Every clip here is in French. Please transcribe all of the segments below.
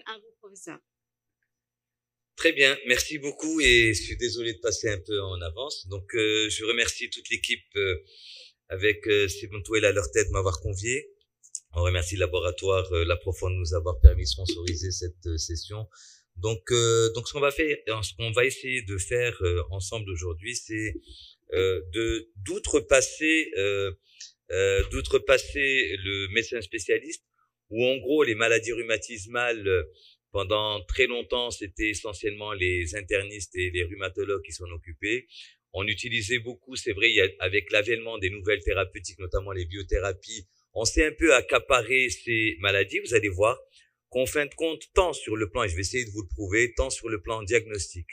À vous, professeur. Très bien, merci beaucoup et je suis désolé de passer un peu en avance. Donc, je remercie toute l'équipe avec Simon Touel à leur tête de m'avoir convié. On remercie le laboratoire La Profonde de nous avoir permis de sponsoriser cette session. Donc, ce qu'on va faire, ce qu'on va essayer de faire ensemble aujourd'hui, c'est d'outrepasser le médecin spécialiste, où en gros les maladies rhumatismales pendant très longtemps c'était essentiellement les internistes et les rhumatologues qui s'en occupaient. On utilisait beaucoup, c'est vrai, avec l'avènement des nouvelles thérapeutiques, notamment les biothérapies, on s'est un peu accaparé ces maladies. Vous allez voir qu'en fin de compte, tant sur le plan, et je vais essayer de vous le prouver, tant sur le plan diagnostique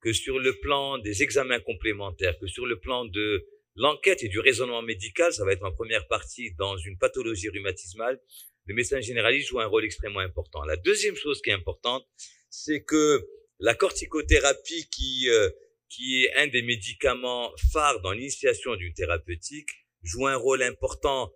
que sur le plan des examens complémentaires, que sur le plan de l'enquête et du raisonnement médical, ça va être ma première partie dans une pathologie rhumatismale, le médecin généraliste joue un rôle extrêmement important. La deuxième chose qui est importante, c'est que la corticothérapie qui est un des médicaments phares dans l'initiation d'une thérapeutique, joue un rôle important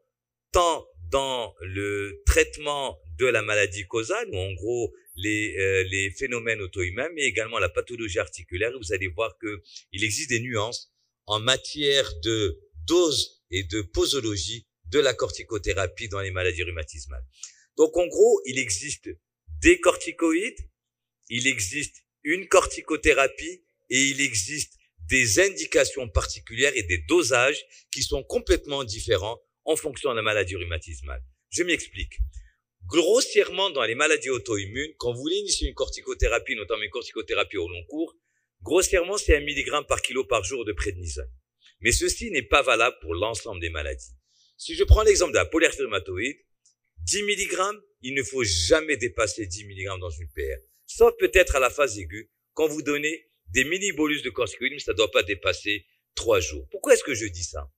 tant dans le traitement de la maladie causale, ou en gros les phénomènes auto-immuns, mais également la pathologie articulaire. Vous allez voir qu'il existe des nuances en matière de dose et de posologie de la corticothérapie dans les maladies rhumatismales. Donc en gros, il existe des corticoïdes, il existe une corticothérapie et il existe des indications particulières et des dosages qui sont complètement différents en fonction de la maladie rhumatismale. Je m'explique. Grossièrement, dans les maladies auto-immunes, quand vous voulez initier une corticothérapie, notamment une corticothérapie au long cours, grossièrement, c'est 1 mg par kilo par jour de prédnisone. Mais ceci n'est pas valable pour l'ensemble des maladies. Si je prends l'exemple de la polyarthrite rhumatoïde, 10 mg, il ne faut jamais dépasser 10 mg dans une PR. Sauf peut-être à la phase aiguë, quand vous donnez des mini-bolus de corticoïdes, mais ça ne doit pas dépasser 3 jours. Pourquoi est-ce que je dis ça?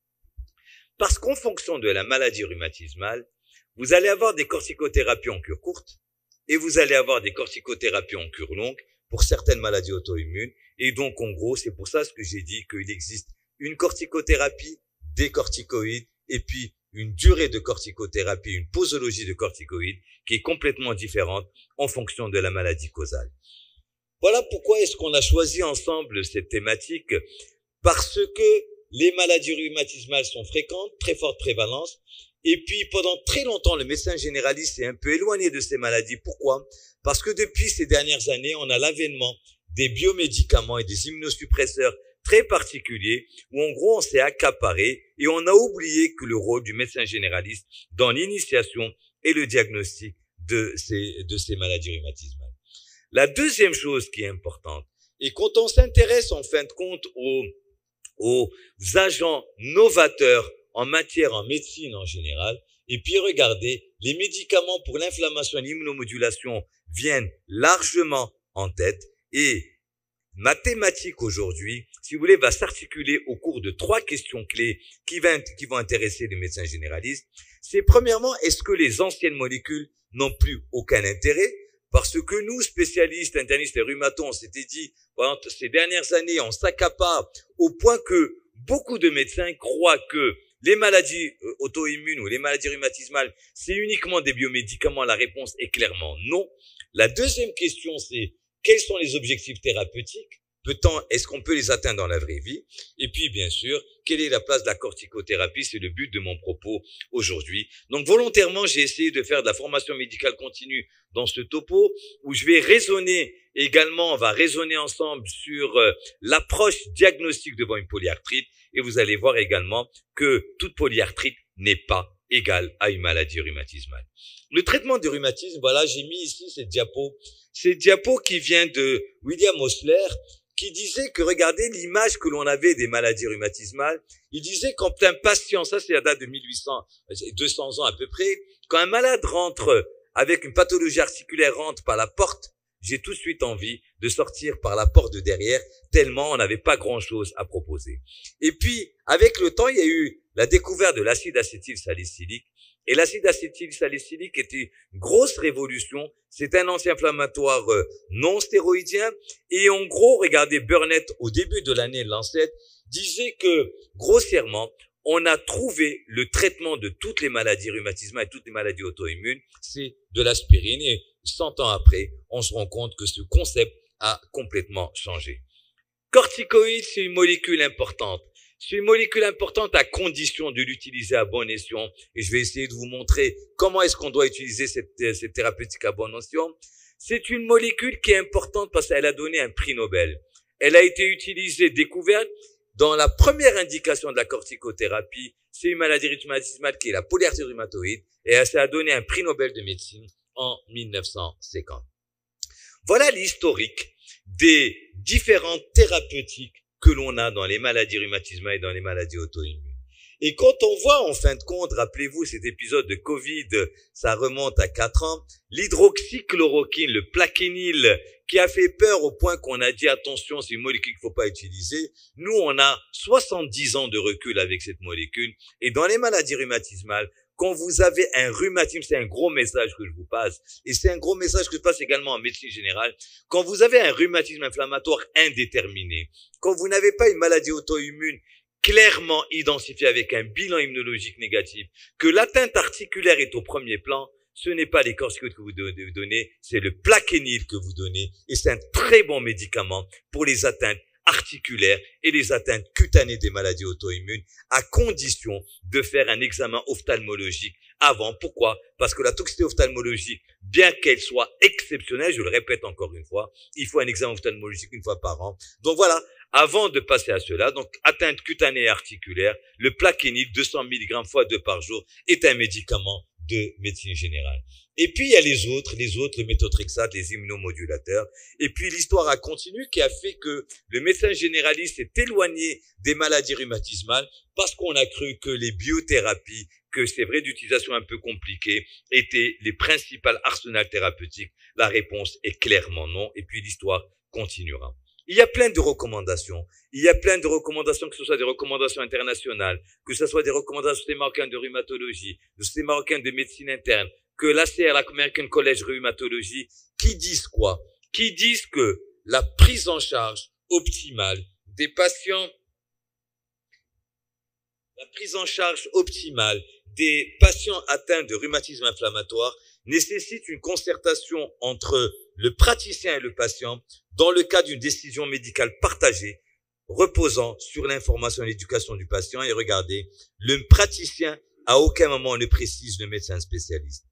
Parce qu'en fonction de la maladie rhumatismale, vous allez avoir des corticothérapies en cure courte et vous allez avoir des corticothérapies en cure longue pour certaines maladies auto-immunes. Et donc, en gros, c'est pour ça que j'ai dit qu'il existe une corticothérapie, des corticoïdes et puis une durée de corticothérapie, une posologie de corticoïdes qui est complètement différente en fonction de la maladie causale. Voilà pourquoi est-ce qu'on a choisi ensemble cette thématique, parce que les maladies rhumatismales sont fréquentes, très forte prévalence, et puis pendant très longtemps, le médecin généraliste s'est un peu éloigné de ces maladies. Pourquoi? Parce que depuis ces dernières années, on a l'avènement des biomédicaments et des immunosuppresseurs très particuliers, où en gros on s'est accaparé et on a oublié que le rôle du médecin généraliste dans l'initiation et le diagnostic de ces maladies rhumatismales. La deuxième chose qui est importante, et quand on s'intéresse en fin de compte aux agents novateurs en médecine en général, et puis regardez, les médicaments pour l'inflammation et l'immunomodulation viennent largement en tête, et ma thématique aujourd'hui, si vous voulez, va s'articuler au cours de 3 questions clés qui vont intéresser les médecins généralistes. C'est premièrement, est-ce que les anciennes molécules n'ont plus aucun intérêt? Parce que nous, spécialistes, internistes et rhumatos, on s'était dit, pendant ces dernières années, on s'accapare au point que beaucoup de médecins croient que les maladies auto-immunes ou les maladies rhumatismales, c'est uniquement des biomédicaments. La réponse est clairement non. La deuxième question, c'est quels sont les objectifs thérapeutiques? Est-ce qu'on peut les atteindre dans la vraie vie? Et puis, bien sûr, quelle est la place de la corticothérapie? C'est le but de mon propos aujourd'hui. Donc, volontairement, j'ai essayé de faire de la formation médicale continue dans ce topo, où je vais raisonner également, on va raisonner ensemble sur l'approche diagnostique devant une polyarthrite, et vous allez voir également que toute polyarthrite n'est pas égale à une maladie rhumatismale. Le traitement du rhumatisme, voilà, j'ai mis ici cette diapo qui vient de William Osler, qui disait que, regardez l'image que l'on avait des maladies rhumatismales, il disait quand un patient, ça c'est la date de 200 ans à peu près, quand un malade rentre avec une pathologie articulaire, rentre par la porte, j'ai tout de suite envie de sortir par la porte de derrière, tellement on n'avait pas grand-chose à proposer. Et puis, avec le temps, il y a eu la découverte de l'acide acétylsalicylique. Et l'acide acétylsalicylique était une grosse révolution. C'est un anti-inflammatoire non stéroïdien. Et en gros, regardez, Burnett, au début de l'année, Lancet, disait que, grossièrement, on a trouvé le traitement de toutes les maladies rhumatismales et toutes les maladies auto-immunes, c'est de l'aspirine. Et 100 ans après, on se rend compte que ce concept a complètement changé. Corticoïde, c'est une molécule importante. C'est une molécule importante à condition de l'utiliser à bon escient. Et je vais essayer de vous montrer comment est-ce qu'on doit utiliser cette thérapeutique à bon escient. C'est une molécule qui est importante parce qu'elle a donné un prix Nobel. Elle a été utilisée, découverte, dans la première indication de la corticothérapie. C'est une maladie rhumatismale qui est la polyarthrite rhumatoïde. Et elle a donné un prix Nobel de médecine en 1950. Voilà l'historique des différentes thérapeutiques que l'on a dans les maladies rhumatismales et dans les maladies auto-immunes. Et quand on voit, en fin de compte, rappelez-vous cet épisode de Covid, ça remonte à 4 ans, l'hydroxychloroquine, le plaquenil, qui a fait peur au point qu'on a dit attention, c'est une molécule qu'il ne faut pas utiliser. Nous, on a 70 ans de recul avec cette molécule. Et dans les maladies rhumatismales, quand vous avez un rhumatisme, c'est un gros message que je vous passe, et c'est un gros message que je passe également en médecine générale. Quand vous avez un rhumatisme inflammatoire indéterminé, quand vous n'avez pas une maladie auto-immune clairement identifiée avec un bilan immunologique négatif, que l'atteinte articulaire est au premier plan, ce n'est pas les corticoïdes que vous devez donner, c'est le plaquenil que vous donnez, et c'est un très bon médicament pour les atteintes articulaires et les atteintes cutanées des maladies auto-immunes, à condition de faire un examen ophtalmologique avant. Pourquoi? Parce que la toxicité ophtalmologique, bien qu'elle soit exceptionnelle, je le répète encore une fois, il faut un examen ophtalmologique une fois par an. Donc voilà, avant de passer à cela, donc atteinte cutanée et articulaire, le plaquenil 200 mg fois 2 par jour est un médicament de médecine générale. Et puis, il y a les autres, le méthotrexate, les immunomodulateurs. Et puis, l'histoire a continué qui a fait que le médecin généraliste s'est éloigné des maladies rhumatismales parce qu'on a cru que les biothérapies, que c'est vrai d'utilisation un peu compliquée, étaient les principales arsenals thérapeutiques. La réponse est clairement non. Et puis, l'histoire continuera. Il y a plein de recommandations. Il y a plein de recommandations, que ce soit des recommandations internationales, que ce soit des recommandations du Société marocaine de rhumatologie, du Société marocaine de médecine interne, que l'ACR, l'American College Rhumatology, qui disent quoi? Qui disent que la prise en charge optimale des patients, atteints de rhumatisme inflammatoire nécessite une concertation entre le praticien et le patient dans le cadre d'une décision médicale partagée reposant sur l'information et l'éducation du patient. Et regardez, le praticien à aucun moment ne précise le médecin spécialiste.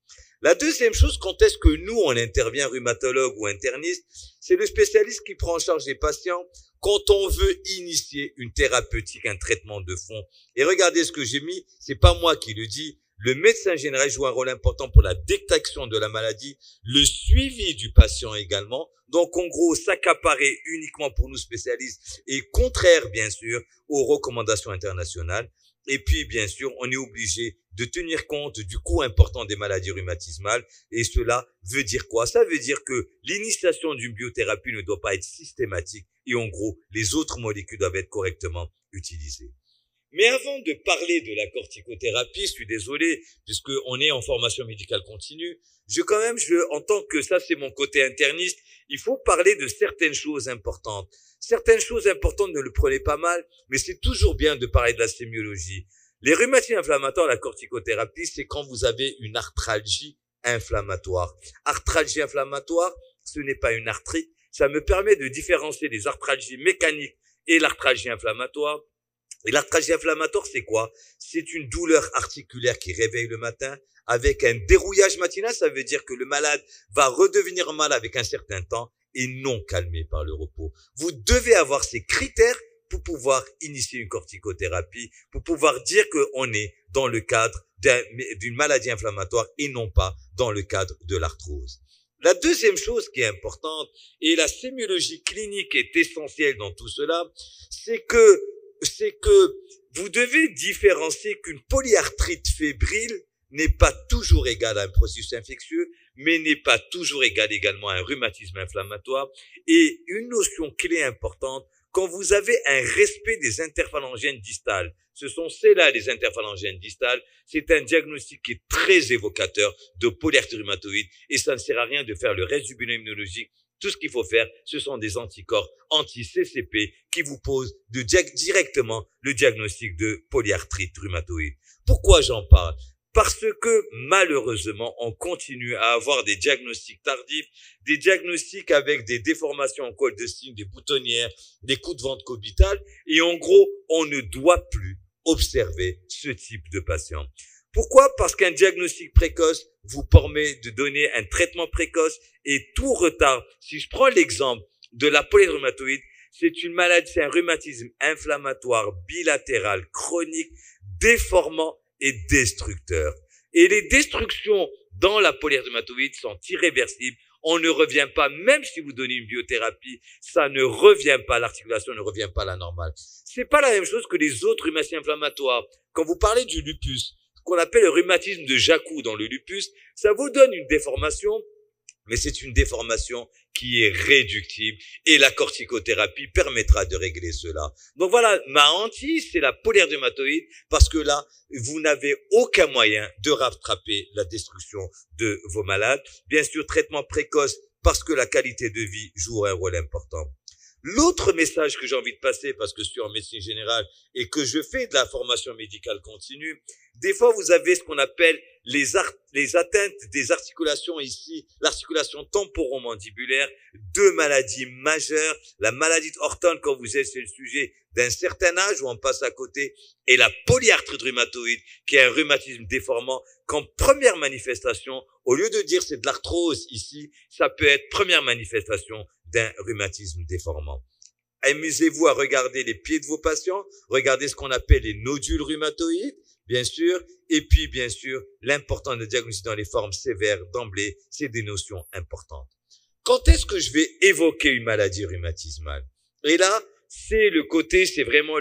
La deuxième chose, quand est-ce que nous, on intervient, rhumatologue ou interniste, c'est le spécialiste qui prend en charge les patients quand on veut initier une thérapeutique, un traitement de fond. Et regardez ce que j'ai mis, c'est pas moi qui le dis, le médecin général joue un rôle important pour la détection de la maladie, le suivi du patient également. Donc, en gros, s'accaparer uniquement pour nous spécialistes est contraire, bien sûr, aux recommandations internationales. Et puis, bien sûr, on est obligé de tenir compte du coût important des maladies rhumatismales. Et cela veut dire quoi? Ça veut dire que l'initiation d'une biothérapie ne doit pas être systématique. Et en gros, les autres molécules doivent être correctement utilisées. Mais avant de parler de la corticothérapie, je suis désolé, puisqu'on est en formation médicale continue, en tant que ça, c'est mon côté interniste, il faut parler de certaines choses importantes. Certaines choses importantes, ne le prenez pas mal, mais c'est toujours bien de parler de la sémiologie. Les rhumatismes inflammatoires, la corticothérapie, c'est quand vous avez une arthralgie inflammatoire. Arthralgie inflammatoire, ce n'est pas une arthrite. Ça me permet de différencier les arthralgies mécaniques et l'arthralgie inflammatoire. Et l'arthralgie inflammatoire, c'est quoi? C'est une douleur articulaire qui réveille le matin avec un dérouillage matinal. Ça veut dire que le malade va redevenir malade avec un certain temps et non calmé par le repos. Vous devez avoir ces critères pour pouvoir initier une corticothérapie, pour pouvoir dire qu'on est dans le cadre d'une maladie inflammatoire et non pas dans le cadre de l'arthrose. La deuxième chose qui est importante, et la sémiologie clinique est essentielle dans tout cela, c'est que vous devez différencier qu'une polyarthrite fébrile n'est pas toujours égale à un processus infectieux, mais n'est pas toujours égale également à un rhumatisme inflammatoire. Et une notion clé importante, quand vous avez un respect des interphalangiennes distales, ce sont celles-là les interphalangiennes distales, c'est un diagnostic qui est très évocateur de polyarthrite rhumatoïde et ça ne sert à rien de faire le reste du bilan immunologique. Tout ce qu'il faut faire, ce sont des anticorps anti-CCP qui vous posent directement le diagnostic de polyarthrite rhumatoïde. Pourquoi j'en parle? Parce que, malheureusement, on continue à avoir des diagnostics tardifs, des diagnostics avec des déformations en col de cygne, des boutonnières, des coups de ventre cobytal, et en gros, on ne doit plus observer ce type de patient. Pourquoi? Parce qu'un diagnostic précoce vous permet de donner un traitement précoce et tout retard. Si je prends l'exemple de la polyarthrite rhumatoïde, c'est une maladie, c'est un rhumatisme inflammatoire bilatéral chronique, déformant et destructeur. Et les destructions dans la polyarthrite rhumatoïde sont irréversibles. On ne revient pas, même si vous donnez une biothérapie, ça ne revient pas, l'articulation ne revient pas à la normale. C'est pas la même chose que les autres rhumatismes inflammatoires. Quand vous parlez du lupus, ce qu'on appelle le rhumatisme de Jacou dans le lupus, ça vous donne une déformation, mais c'est une déformation qui est réductible et la corticothérapie permettra de régler cela. Donc voilà, ma hantise, c'est la polyarthrite rhumatoïde parce que là, vous n'avez aucun moyen de rattraper la destruction de vos malades. Bien sûr, traitement précoce parce que la qualité de vie joue un rôle important. L'autre message que j'ai envie de passer, parce que je suis en médecine générale et que je fais de la formation médicale continue, des fois vous avez ce qu'on appelle les atteintes des articulations ici, l'articulation temporomandibulaire, deux maladies majeures, la maladie de Horton quand vous êtes sur le sujet d'un certain âge où on passe à côté, et la polyarthrite rhumatoïde qui est un rhumatisme déformant qu'en première manifestation, au lieu de dire c'est de l'arthrose ici, ça peut être première manifestation d'un rhumatisme déformant. Amusez-vous à regarder les pieds de vos patients, regardez ce qu'on appelle les nodules rhumatoïdes, bien sûr, et puis bien sûr, l'important de diagnostiquer dans les formes sévères d'emblée, c'est des notions importantes. Quand est-ce que je vais évoquer une maladie rhumatismale? Et là, c'est le côté, c'est vraiment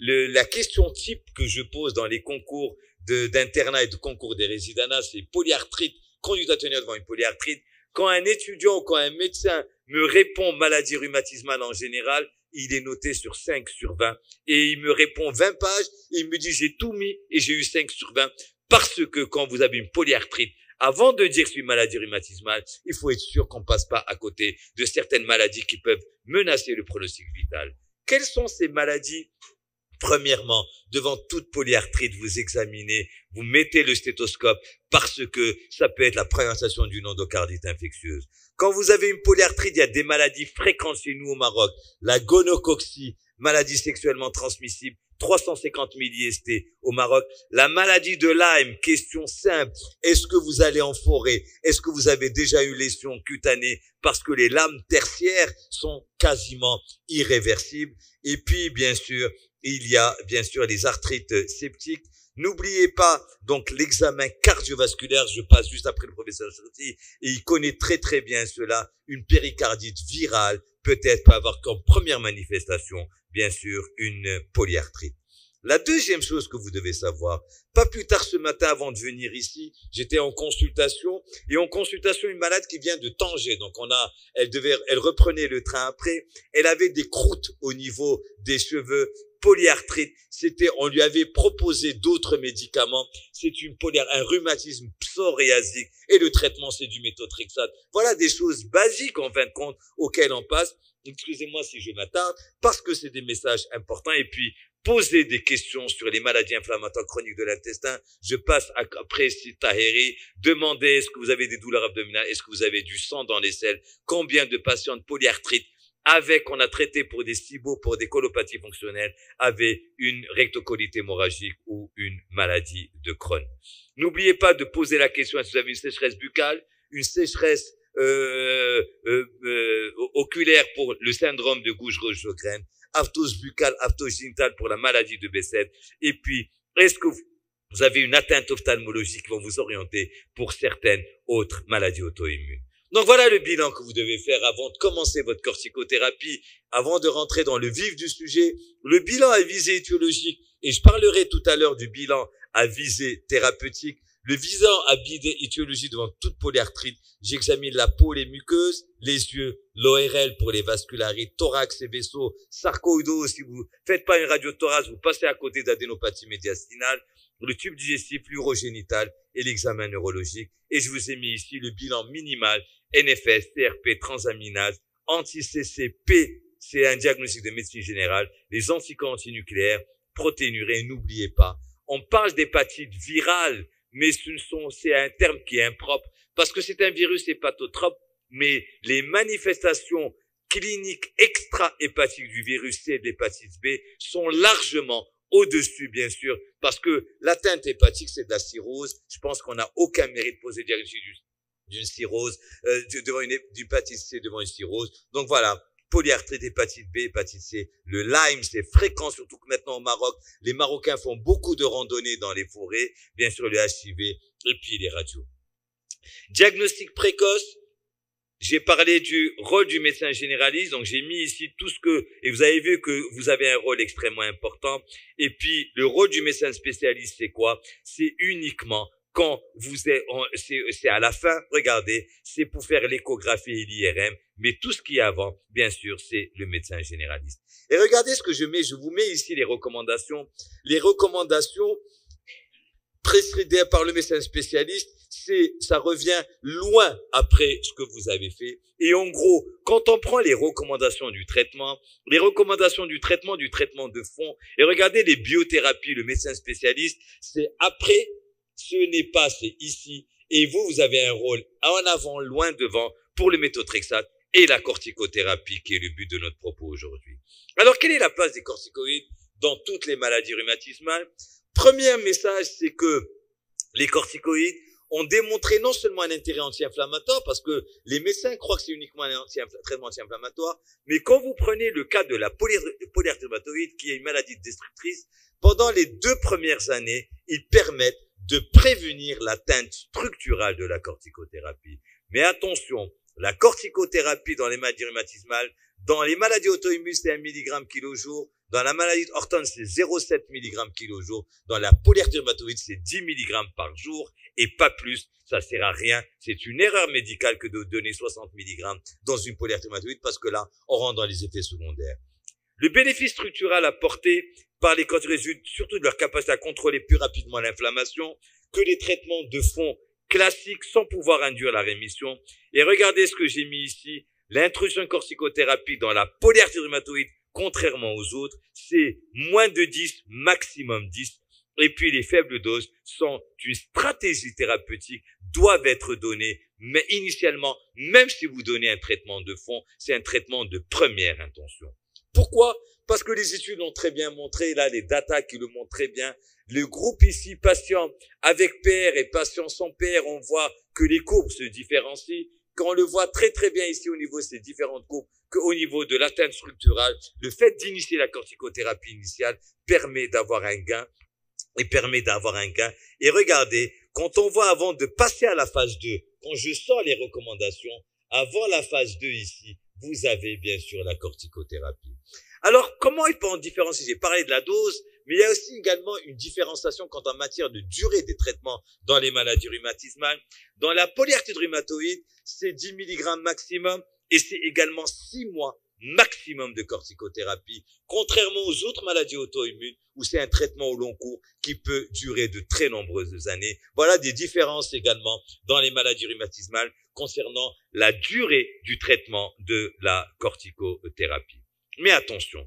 la question type que je pose dans les concours d'internat et de concours des résidanats, c'est polyarthrite, conduite à tenir devant une polyarthrite. Quand un étudiant ou quand un médecin me répond maladie rhumatismale en général, il est noté sur 5 sur 20 et il me répond 20 pages et il me dit j'ai tout mis et j'ai eu 5 sur 20 parce que quand vous avez une polyarthrite, avant de dire que c'est une maladie rhumatismale, il faut être sûr qu'on passe pas à côté de certaines maladies qui peuvent menacer le pronostic vital. Quelles sont ces maladies? Premièrement, devant toute polyarthrite, vous examinez, vous mettez le stéthoscope parce que ça peut être la présentation d'une endocardite infectieuse. Quand vous avez une polyarthrite, il y a des maladies fréquentes chez nous au Maroc. La gonococcie, maladie sexuellement transmissible, 350 000 IST au Maroc. La maladie de Lyme, question simple. Est-ce que vous allez en forêt? Est-ce que vous avez déjà eu lésion cutanée? Parce que les lames tertiaires sont quasiment irréversibles. Et puis, bien sûr, il y a bien sûr les arthrites septiques. N'oubliez pas donc l'examen cardiovasculaire, je passe juste après le professeur Sorti, et il connaît très très bien cela. Une péricardite virale peut-être peut avoir comme première manifestation, bien sûr, une polyarthrite. La deuxième chose que vous devez savoir, pas plus tard ce matin avant de venir ici, j'étais en consultation, et en consultation une malade qui vient de Tanger, donc elle reprenait le train après, elle avait des croûtes au niveau des cheveux, polyarthrite, on lui avait proposé d'autres médicaments, c'est un rhumatisme psoriasique, et le traitement c'est du méthotrexate. Voilà des choses basiques en fin de compte auxquelles on passe. Excusez-moi si je m'attarde, parce que c'est des messages importants, et puis posez des questions sur les maladies inflammatoires chroniques de l'intestin. Je passe après Taheri. Demandez est-ce que vous avez des douleurs abdominales, est-ce que vous avez du sang dans les selles, combien de patients de polyarthrite qu'on a traité pour des SIBO, pour des colopathies fonctionnelles, avaient une rectocolite hémorragique ou une maladie de Crohn. N'oubliez pas de poser la question est-ce que vous avez une sécheresse buccale, une sécheresse oculaire pour le syndrome de Gouge-Rojogren, aphthose buccale, aphthose génitale pour la maladie de Bessel. Et puis, est-ce que vous avez une atteinte ophtalmologique qui va vous orienter pour certaines autres maladies auto-immunes? Donc voilà le bilan que vous devez faire avant de commencer votre corticothérapie, avant de rentrer dans le vif du sujet. Le bilan à visée étiologique, et je parlerai tout à l'heure du bilan à visée thérapeutique. Le bilan à visée étiologique devant toute polyarthrite, j'examine la peau, les muqueuses, les yeux, l'ORL pour les vascularites, thorax et vaisseaux, sarcoïdose, si vous faites pas une radiothorax, vous passez à côté d'adénopathie médiastinale, le tube digestif, l'urogénital et l'examen neurologique. Et je vous ai mis ici le bilan minimal, NFS, CRP, transaminase, anti-CCP, c'est un diagnostic de médecine générale, les anticorps antinucléaires, protéinurés. N'oubliez pas, on parle d'hépatite virale, mais c'est un terme qui est impropre parce que c'est un virus hépatotrope, mais les manifestations cliniques extra-hépatiques du virus C et de l'hépatite B sont largement au-dessus, bien sûr, parce que l'atteinte hépatique, c'est de la cirrhose. Je pense qu'on n'a aucun mérite de poser diagnostic d'une cirrhose, devant une hépatite C devant une cirrhose. Donc voilà, polyarthrite, hépatite B, hépatite C. Le Lyme, c'est fréquent, surtout que maintenant au Maroc, les Marocains font beaucoup de randonnées dans les forêts, bien sûr le HIV et puis les radios. Diagnostic précoce. J'ai parlé du rôle du médecin généraliste, donc j'ai mis ici tout ce que, et vous avez vu que vous avez un rôle extrêmement important. Et puis, le rôle du médecin spécialiste, c'est quoi? C'est uniquement quand vous êtes, c'est à la fin, regardez, c'est pour faire l'échographie et l'IRM, mais tout ce qui est avant, bien sûr, c'est le médecin généraliste. Et regardez ce que je vous mets ici les recommandations. Les recommandations prescrites par le médecin spécialiste, ça revient loin après ce que vous avez fait. Et en gros, quand on prend les recommandations du traitement de fond, et regardez les biothérapies, le médecin spécialiste, c'est après, ce n'est pas, c'est ici. Et vous avez un rôle en avant, loin devant, pour le méthotrexate et la corticothérapie, qui est le but de notre propos aujourd'hui. Alors, quelle est la place des corticoïdes dans toutes les maladies rhumatismales? Premier message, c'est que les corticoïdes ont démontré non seulement un intérêt anti-inflammatoire, parce que les médecins croient que c'est uniquement un traitement anti-inflammatoire, mais quand vous prenez le cas de la polyarthrite rhumatoïde, qui est une maladie destructrice, pendant les 2 premières années, ils permettent de prévenir l'atteinte structurale de la corticothérapie. Mais attention, la corticothérapie dans les maladies rhumatismales, dans les maladies auto-immunes, c'est 1 mg kg jour. Dans la maladie de Horton, c'est 0,7 mg kg jour. Dans la polyarthrite rhumatoïde, c'est 10 mg par jour et pas plus. Ça sert à rien. C'est une erreur médicale que de donner 60 mg dans une polyarthrite rhumatoïde parce que là, on rentre dans les effets secondaires. Le bénéfice structural apporté par les corticoïdes résulte surtout de leur capacité à contrôler plus rapidement l'inflammation que les traitements de fond classiques sans pouvoir induire la rémission. Et regardez ce que j'ai mis ici. L'intrusion de corticothérapie dans la polyarthrite rhumatoïde, contrairement aux autres, c'est moins de 10, maximum 10. Et puis les faibles doses sont une stratégie thérapeutique, doivent être données, mais initialement, même si vous donnez un traitement de fond, c'est un traitement de première intention. Pourquoi? Parce que les études l'ont très bien montré, là les datas qui le montrent très bien. Le groupe ici, patients avec PR et patients sans PR, on voit que les courbes se différencient. Quand on le voit très très bien ici au niveau de ces différentes courbes, qu'au niveau de l'atteinte structurale, le fait d'initier la corticothérapie initiale permet d'avoir un gain. Et regardez, quand on voit avant de passer à la phase 2, quand je sors les recommandations, avant la phase 2 ici, vous avez bien sûr la corticothérapie. Alors, comment il peut en différencier? J'ai parlé de la dose, mais il y a aussi également une différenciation quant en matière de durée des traitements dans les maladies rhumatismales. Dans la polyarthrite rhumatoïde, c'est 10 mg maximum et c'est également 6 mois maximum de corticothérapie, contrairement aux autres maladies auto-immunes où c'est un traitement au long cours qui peut durer de très nombreuses années. Voilà des différences également dans les maladies rhumatismales concernant la durée du traitement de la corticothérapie. Mais attention,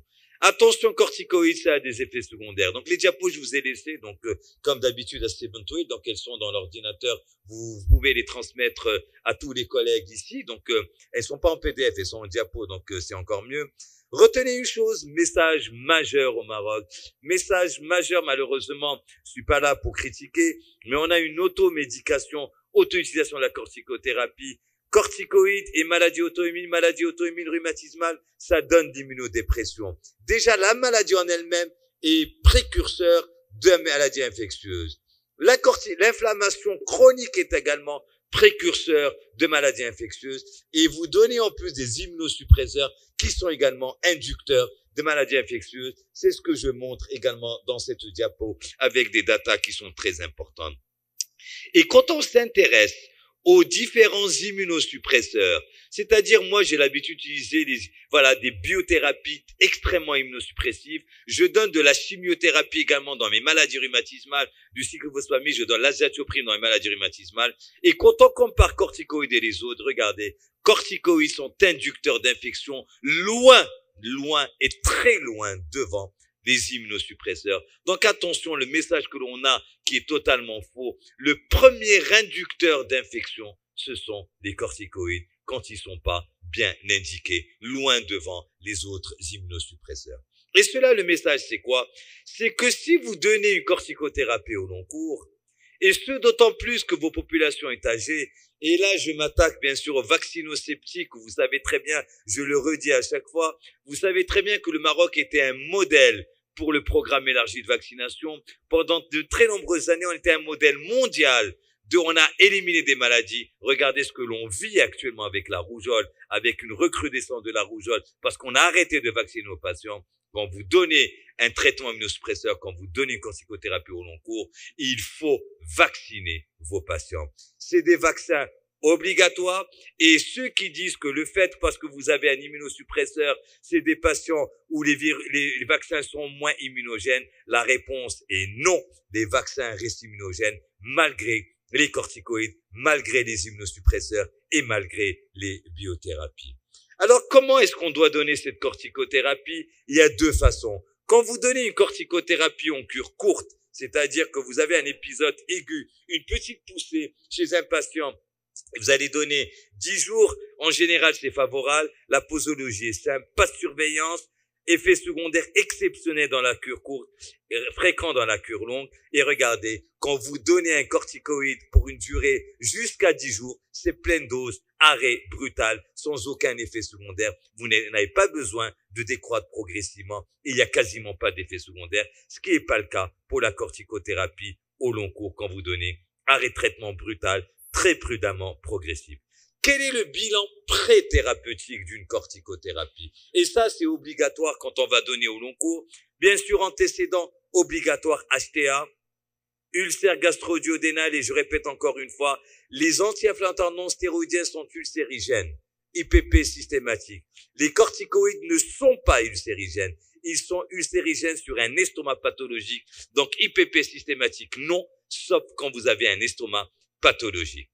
corticoïdes, ça a des effets secondaires. Donc les diapos, je vous ai laissé, donc comme d'habitude à Stephen Tweed, donc elles sont dans l'ordinateur, vous pouvez les transmettre à tous les collègues ici. Donc elles sont pas en PDF, elles sont en diapo, donc c'est encore mieux. Retenez une chose, message majeur au Maroc, message majeur, malheureusement, je suis pas là pour critiquer, mais on a une automédication, auto-utilisation de la corticothérapie. Corticoïdes et maladies auto-immunes rhumatismales, ça donne l'immunodépression. Déjà, la maladie en elle-même est précurseur de maladies infectieuses. L'inflammation chronique est également précurseur de maladies infectieuses et vous donnez en plus des immunosuppresseurs qui sont également inducteurs de maladies infectieuses. C'est ce que je montre également dans cette diapo avec des datas qui sont très importantes. Et quand on s'intéresse aux différents immunosuppresseurs, c'est-à-dire moi j'ai l'habitude d'utiliser des biothérapies extrêmement immunosuppressives, je donne de la chimiothérapie également dans mes maladies rhumatismales, du cyclophosphamide, je donne l'azatioprine dans les maladies rhumatismales, et quand on compare corticoïdes et les autres, regardez, corticoïdes sont inducteurs d'infection loin et très loin devant des immunosuppresseurs. Donc attention, le message que l'on a qui est totalement faux, le premier inducteur d'infection, ce sont les corticoïdes quand ils sont pas bien indiqués, loin devant les autres immunosuppresseurs. Et cela, le message, c'est quoi? C'est que si vous donnez une corticothérapie au long cours, et ce d'autant plus que vos populations sont âgées, et là je m'attaque bien sûr aux vaccinosceptiques, vous savez très bien, je le redis à chaque fois, vous savez très bien que le Maroc était un modèle pour le programme élargi de vaccination. Pendant de très nombreuses années, on était un modèle mondial. On a éliminé des maladies. Regardez ce que l'on vit actuellement avec la rougeole, avec une recrudescence de la rougeole, parce qu'on a arrêté de vacciner nos patients. Quand vous donnez un traitement immunosuppresseur, quand vous donnez une corticothérapie au long cours, il faut vacciner vos patients. C'est des vaccins obligatoires, et ceux qui disent que le fait, parce que vous avez un immunosuppresseur, c'est des patients où les vaccins sont moins immunogènes, la réponse est non. Les vaccins restent immunogènes malgré les corticoïdes, malgré les immunosuppresseurs et malgré les biothérapies. Alors, comment est-ce qu'on doit donner cette corticothérapie? Il y a deux façons. Quand vous donnez une corticothérapie en cure courte, c'est-à-dire que vous avez un épisode aigu, une petite poussée chez un patient, vous allez donner 10 jours, en général c'est favorable, la posologie est simple, pas de surveillance, effet secondaire exceptionnel dans la cure courte, fréquent dans la cure longue. Et regardez, quand vous donnez un corticoïde pour une durée jusqu'à 10 jours, c'est pleine dose, arrêt brutal, sans aucun effet secondaire. Vous n'avez pas besoin de décroître progressivement. Il n'y a quasiment pas d'effet secondaire, ce qui n'est pas le cas pour la corticothérapie au long cours quand vous donnez arrêt de traitement brutal, très prudemment progressif. Quel est le bilan pré-thérapeutique d'une corticothérapie? Et ça, c'est obligatoire quand on va donner au long cours. Bien sûr, antécédent obligatoire HTA, ulcère gastro-duodénal, et je répète encore une fois, les anti-inflammatoires non stéroïdiens sont ulcérigènes, IPP systématique. Les corticoïdes ne sont pas ulcérigènes. Ils sont ulcérigènes sur un estomac pathologique. Donc, IPP systématique, non, sauf quand vous avez un estomac pathologique.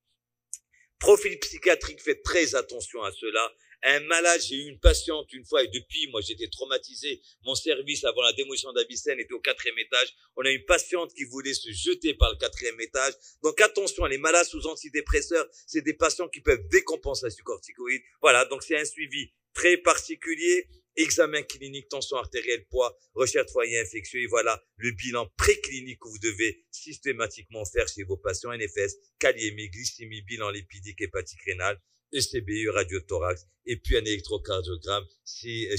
Profil psychiatrique, faites très attention à cela. Un malade, j'ai eu une patiente une fois, et depuis, moi, j'étais traumatisé. Mon service, avant la démolition d'Avicenne, était au 4e étage. On a une patiente qui voulait se jeter par le 4e étage. Donc, attention, les malades sous antidépresseurs, c'est des patients qui peuvent décompenser sur corticoïdes. Voilà, donc c'est un suivi très particulier. Examen clinique, tension artérielle, poids, recherche de foyer infectieux, et voilà le bilan préclinique que vous devez systématiquement faire chez vos patients. NFS, kaliémie, glycémie, bilan lipidique, hépatique rénale, ECBU, radiothorax, et puis un électrocardiogramme. Si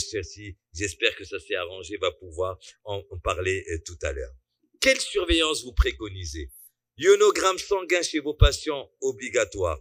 j'espère que ça s'est arrangé, va pouvoir en parler tout à l'heure. Quelle surveillance vous préconisez? Ionogramme sanguin chez vos patients, obligatoire.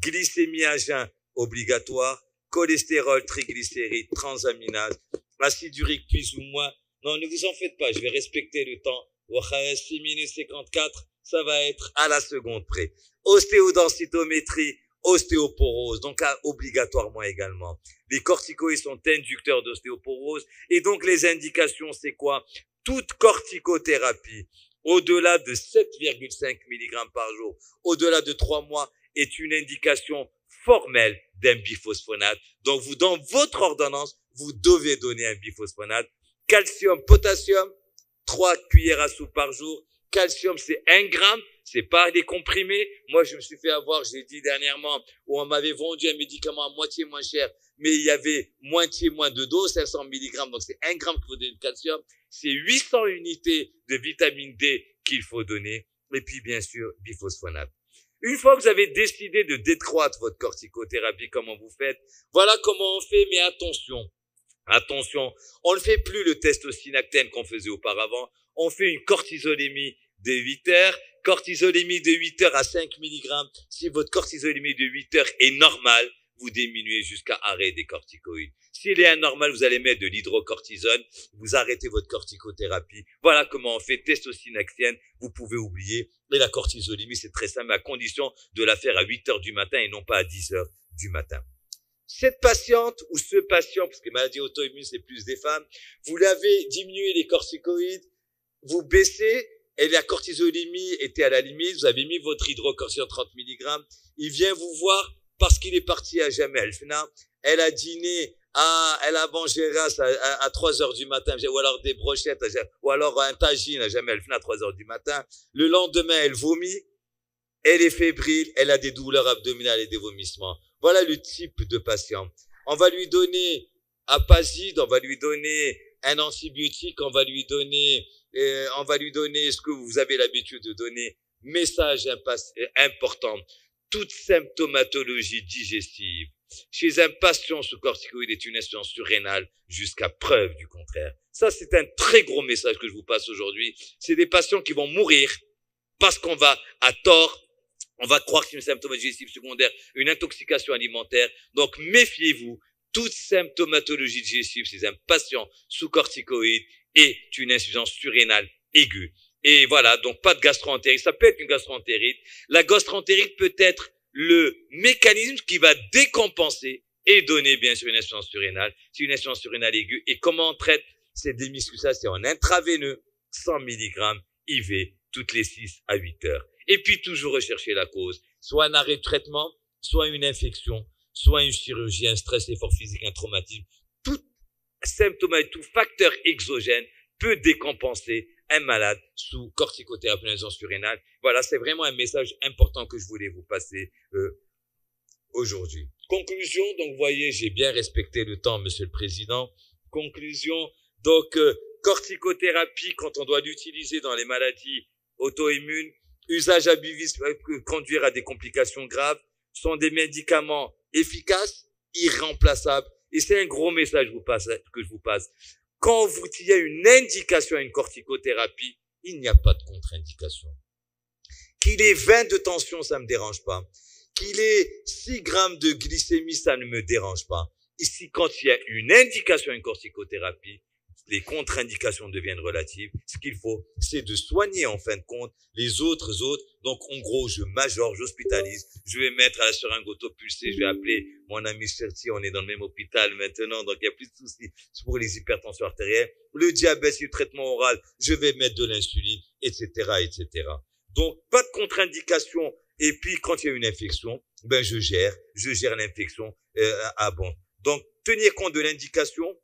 Glycémie à jeun, obligatoire. Cholestérol, triglycérides, transaminase, acide urique plus ou moins. Non, ne vous en faites pas, je vais respecter le temps. 6 minutes 54, ça va être à la seconde près. Ostéodensitométrie, ostéoporose, donc obligatoirement également. Les corticoïdes sont inducteurs d'ostéoporose, et donc les indications, c'est quoi? Toute corticothérapie au-delà de 7,5 mg par jour, au-delà de 3 mois, est une indication formelle d'un biphosphonate. Donc, vous, dans votre ordonnance, vous devez donner un biphosphonate. Calcium, potassium, 3 cuillères à soupe par jour. Calcium, c'est 1 gramme. C'est pas des comprimés. Moi, je me suis fait avoir, j'ai dit dernièrement, où on m'avait vendu un médicament à moitié moins cher, mais il y avait moitié moins de dose, 500 mg. Donc, c'est 1 gramme qu'il faut donner de calcium. C'est 800 unités de vitamine D qu'il faut donner. Et puis, bien sûr, biphosphonate. Une fois que vous avez décidé de décroître votre corticothérapie, comment vous faites? Voilà comment on fait, mais attention, on ne fait plus le test au synactène qu'on faisait auparavant. On fait une cortisolémie de 8 heures, cortisolémie de 8 heures à 5 mg. Si votre cortisolémie de 8 heures est normale, vous diminuez jusqu'à arrêt des corticoïdes. S'il est anormal, vous allez mettre de l'hydrocortisone, vous arrêtez votre corticothérapie. Voilà comment on fait test au synactène, vous pouvez oublier. Et la cortisolémie, c'est très simple, à condition de la faire à 8 heures du matin et non pas à 10 heures du matin. Cette patiente ou ce patient, parce que maladie auto-immune, c'est plus des femmes, vous l'avez diminué les corticoïdes, vous baissez, et la cortisolémie était à la limite, vous avez mis votre hydrocortisone 30 mg, il vient vous voir parce qu'il est parti à jamais. elle a dîné elle a mangé race à 3 heures du matin, ou alors des brochettes, ou alors un tagine, jamais elle finit à 3 heures du matin. Le lendemain, elle vomit, elle est fébrile, elle a des douleurs abdominales et des vomissements. Voilà le type de patient. On va lui donner Apazide, on va lui donner un antibiotique, on va lui donner ce que vous avez l'habitude de donner. Message important. Toute symptomatologie digestive chez un patient sous corticoïdes est une insuffisance surrénale jusqu'à preuve du contraire. Ça, c'est un très gros message que je vous passe aujourd'hui. C'est des patients qui vont mourir parce qu'on va, à tort, on va croire que c'est une symptomatologie digestive secondaire, une intoxication alimentaire. Donc, méfiez-vous. Toute symptomatologie digestive chez un patient sous corticoïdes est une insuffisance surrénale aiguë. Et voilà, donc pas de gastroentérite. Ça peut être une gastroentérite. La gastroentérite peut être le mécanisme qui va décompenser et donner bien sûr une insuffisance surrénale. C'est une insuffisance surrénale aiguë. Et comment on traite cette démiscussation? C'est en intraveineux, 100 mg IV toutes les 6 à 8 heures. Et puis toujours rechercher la cause. Soit un arrêt de traitement, soit une infection, soit une chirurgie, un stress, effort physique, un traumatisme. Tout symptôme et tout facteur exogène peut décompenser un malade sous corticothérapie d'insuffisance surrénale. Voilà, c'est vraiment un message important que je voulais vous passer aujourd'hui. Conclusion, donc vous voyez, j'ai bien respecté le temps, Monsieur le Président. Conclusion, donc corticothérapie, quand on doit l'utiliser dans les maladies auto-immunes, usage abusif peut conduire à des complications graves, sont des médicaments efficaces, irremplaçables. Et c'est un gros message que je vous passe. Quand il y a une indication à une corticothérapie, il n'y a pas de contre-indication. Qu'il ait 20 de tension, ça ne me dérange pas. Qu'il ait 6 grammes de glycémie, ça ne me dérange pas. Ici, quand il y a une indication à une corticothérapie, les contre-indications deviennent relatives. Ce qu'il faut, c'est de soigner en fin de compte les autres. Donc, en gros, je majore, j'hospitalise. Je vais mettre à la seringue autopulsée. Je vais appeler mon ami Cherty. On est dans le même hôpital maintenant, donc il n'y a plus de soucis. C'est pour les hypertensions artérielles. Le diabète, le traitement oral, je vais mettre de l'insuline, etc., etc. Donc, pas de contre-indication. Et puis, quand il y a une infection, ben, je gère l'infection, bon. Donc, tenir compte de l'indication,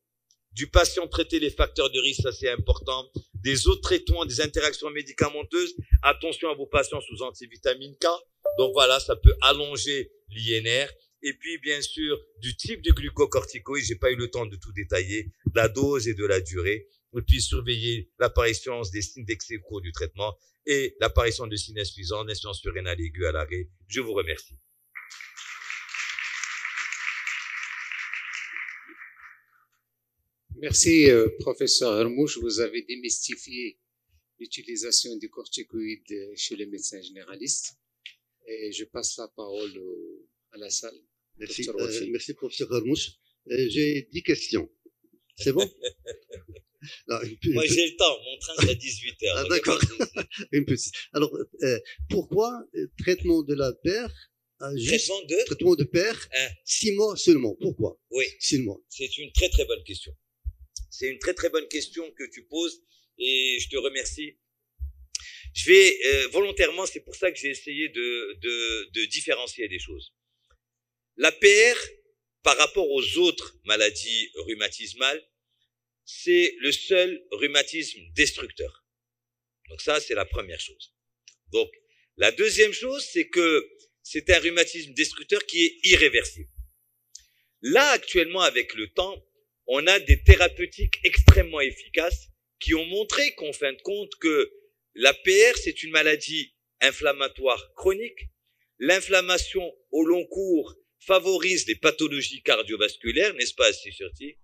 du patient, traiter les facteurs de risque, ça c'est important. Des autres traitements, des interactions médicamenteuses. Attention à vos patients sous antivitamine K. Donc voilà, ça peut allonger l'INR. Et puis bien sûr, du type de glucocorticoïde, j'ai pas eu le temps de tout détailler, de la dose et de la durée. Et puis surveiller l'apparition des signes d'excès au cours du traitement et l'apparition de signes insuffisants, d'insuffisance surrénale aiguë à l'arrêt. Je vous remercie. Merci, professeur Hermouche. Vous avez démystifié l'utilisation des corticoïdes chez les médecins généralistes. Et je passe la parole à la salle. Merci, merci professeur Hermouche. J'ai 10 questions. C'est bon? Non, moi, j'ai le temps. Mon train, c'est à 18h. Ah, d'accord. Une petite. Alors, pourquoi traitement de la paire traitement de paire 6 mois seulement? Pourquoi? Oui. 6 mois. C'est une très, très bonne question. C'est une très, très bonne question que tu poses et je te remercie. Je vais, volontairement, c'est pour ça que j'ai essayé de différencier des choses. La PR, par rapport aux autres maladies rhumatismales, c'est le seul rhumatisme destructeur. Donc ça, c'est la première chose. Donc, la deuxième chose, c'est que c'est un rhumatisme destructeur qui est irréversible. Là, actuellement, avec le temps, on a des thérapeutiques extrêmement efficaces qui ont montré qu'en fin de compte que la PR, c'est une maladie inflammatoire chronique. L'inflammation au long cours favorise les pathologies cardiovasculaires, n'est-ce pas, Cherty,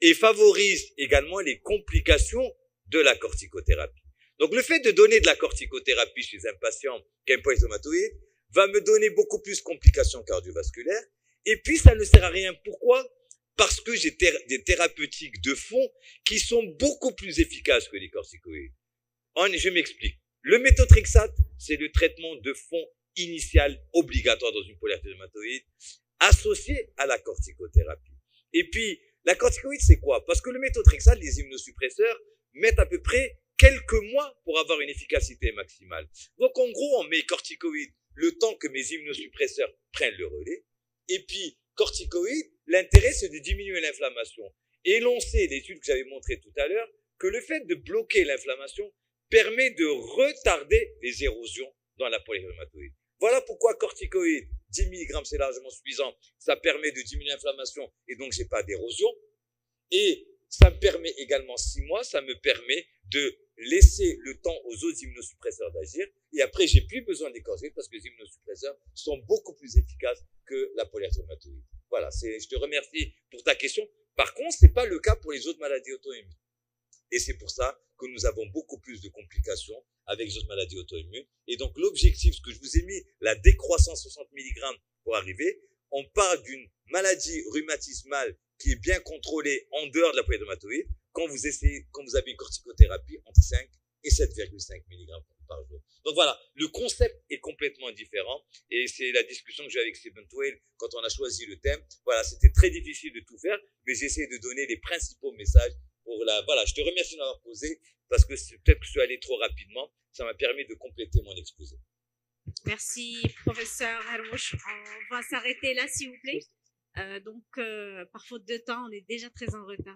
et favorise également les complications de la corticothérapie. Donc, le fait de donner de la corticothérapie chez un patient qui a un polypoïde rhumatoïde va me donner beaucoup plus de complications cardiovasculaires. Et puis, ça ne sert à rien. Pourquoi? Parce que j'ai des thérapeutiques de fond qui sont beaucoup plus efficaces que les corticoïdes. Je m'explique. Le méthotrexate, c'est le traitement de fond initial obligatoire dans une polyarthrite rhumatoïde associé à la corticothérapie. Et puis, la corticoïde, c'est quoi? Parce que le méthotrexate, les immunosuppresseurs, mettent à peu près quelques mois pour avoir une efficacité maximale. Donc, en gros, on met corticoïde le temps que mes immunosuppresseurs prennent le relais. Et puis, corticoïde, l'intérêt, c'est de diminuer l'inflammation. Et l'on sait, l'étude que j'avais montrée tout à l'heure, que le fait de bloquer l'inflammation permet de retarder les érosions dans la polyréumatoïde. Voilà pourquoi corticoïdes, 10 mg, c'est largement suffisant. Ça permet de diminuer l'inflammation et donc j'ai pas d'érosion. Et ça me permet également 6 mois, ça me permet de laisser le temps aux autres immunosuppresseurs d'agir. Et après, j'ai plus besoin des corticoïdes parce que les immunosuppresseurs sont beaucoup plus efficaces que la polyarthrite rhumatoïde. Voilà, je te remercie pour ta question. Par contre, c'est pas le cas pour les autres maladies auto-immunes. Et c'est pour ça que nous avons beaucoup plus de complications avec les autres maladies auto-immunes. Et donc, l'objectif, ce que je vous ai mis, la décroissance 60 mg pour arriver, on parle d'une maladie rhumatismale qui est bien contrôlée en dehors de la polyarthrite rhumatoïde quand vous avez une corticothérapie entre 5 et 7,5 mg par jour. Donc voilà, le concept est complètement différent et c'est la discussion que j'ai avec Stephen Twale quand on a choisi le thème. Voilà, c'était très difficile de tout faire, mais j'ai essayé de donner les principaux messages pour voilà, je te remercie de m'avoir posé parce que peut-être que je suis allé trop rapidement. Ça m'a permis de compléter mon exposé. Merci, professeur Hermouche. On va s'arrêter là, s'il vous plaît. Donc, par faute de temps, on est déjà très en retard.